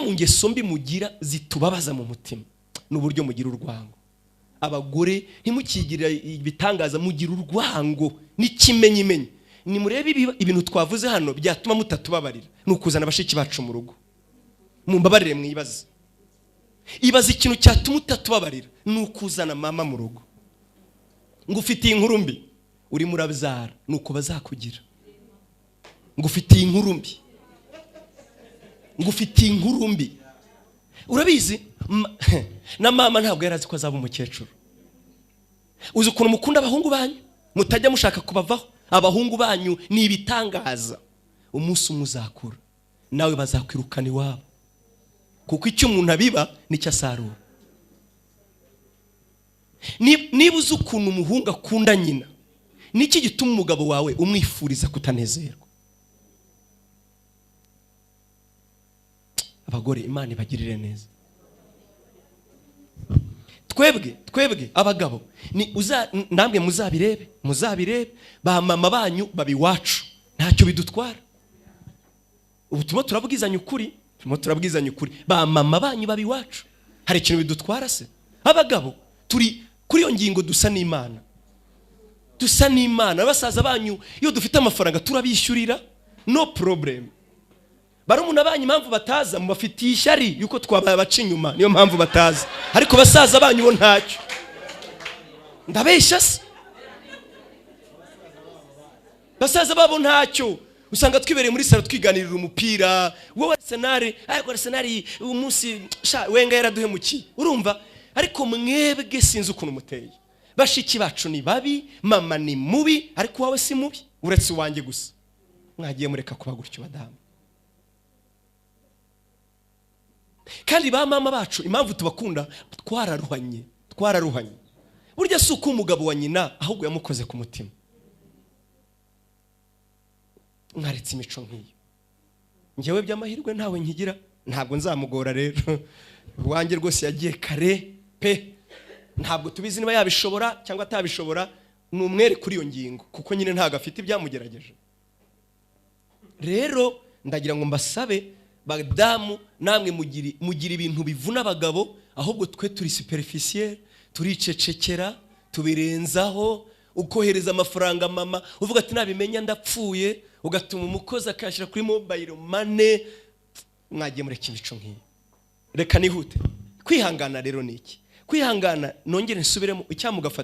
mu ngeso mbi mugira zitubabaza mu mutima n'uburyo mugira urwango. Abagore ntimukigirira ibitangaza, mugira urwango n'ikimenyimenyi. Ni murebe ibintu twavuze hano byatuma mutatubabarira, n'ukuzana abashiki bacu mu rugo. Mumbabarire mwibaze, ibaza ikintu cyatuma utatubabarira, n'ukuzana mama mu rugo. Ngufitiye inkuru mbi, uri murabyara nuko bazakugira. Ngufitiye inkuru mbi, ngufitiye inkuru mbi. Urabizi na mama ntabwo yarazi ko azaba umukecuru. Uzi ukuntu mukunda abahungu banyu, mutajya mushaka kubavaho. Abahungu banyu ni ibitangaza. Umunsi umuzakura nawe bazakwirukana iwabo, kuko icyo umuntu abiba nicyo asarura. Niba uzi ukuntu umuhungu akunda nyina, niki gituma umugabo wawe umwifuriza kutanezerwa? Abagore Imana ibagirire neza. Twebwe abagabo ni namwe muzabirebe ba mama banyu babiwacu ntacyo bidutwara. Ubu turabwizanya ukuri, ba mama banyu babiwacu hari ikintu bidutwara se? Abagabo turi kuri iyo ngingo dusa n'Imana. Abasaza banyu iyo dufite amafaranga turabishyurira, no problem. Barumuna banyu impamvu bataza, mubafitiye ishyari yuko twabaye abaca inyuma, niyo mpamvu bataza. Ariko basaza banyu bo ntacyo. Ndabeshya se? Basaza babo ntacyo. Usanga twibereye muri salo twiganirira umupira. Wowe Arsenal umunsi Wenga yaraduhemukiye, urumva? Ariko mwebwe sinzi ukuntu muteye. Bashiki bacu ni babi, mama ni mubi, ariko wawe si mubi, uretse wanjye gusa. Mwagiye mureka kuba gutyo badamu. Kandi ba mama bacu impamvu tubakunda, twararuhanye. Burya si uko umugabo wa nyina ahubwo yamukoze ku mutima. Mwaretse imico nk'iyo. Ngewe by'amahirwe ntawe nkigira, ntabwo nzamugora rero. Wanjye rwose yagiye kare pe. Ntabwo tubizi niba yabishobora cyangwa atabishobora, n'umwere kuri iyo ngingo, kuko nyine ntago afite ibyamugerageje. Rero ndagira ngo mbasabe badamu, namwe mugira ibintu bivuna abagabo, ahubwo twe turi superficiel, turicecekera, tubirenzaho. Ukohereza amafaranga mama uvuga ati nabimenya ndapfuye, ugatuma umukozi akashira kuri mobile money. Mwagiye mureka imico nk'iyi. Reka nihute. Kwihangana rero niki? Kwihangana nongere nsubiremo icyamugafata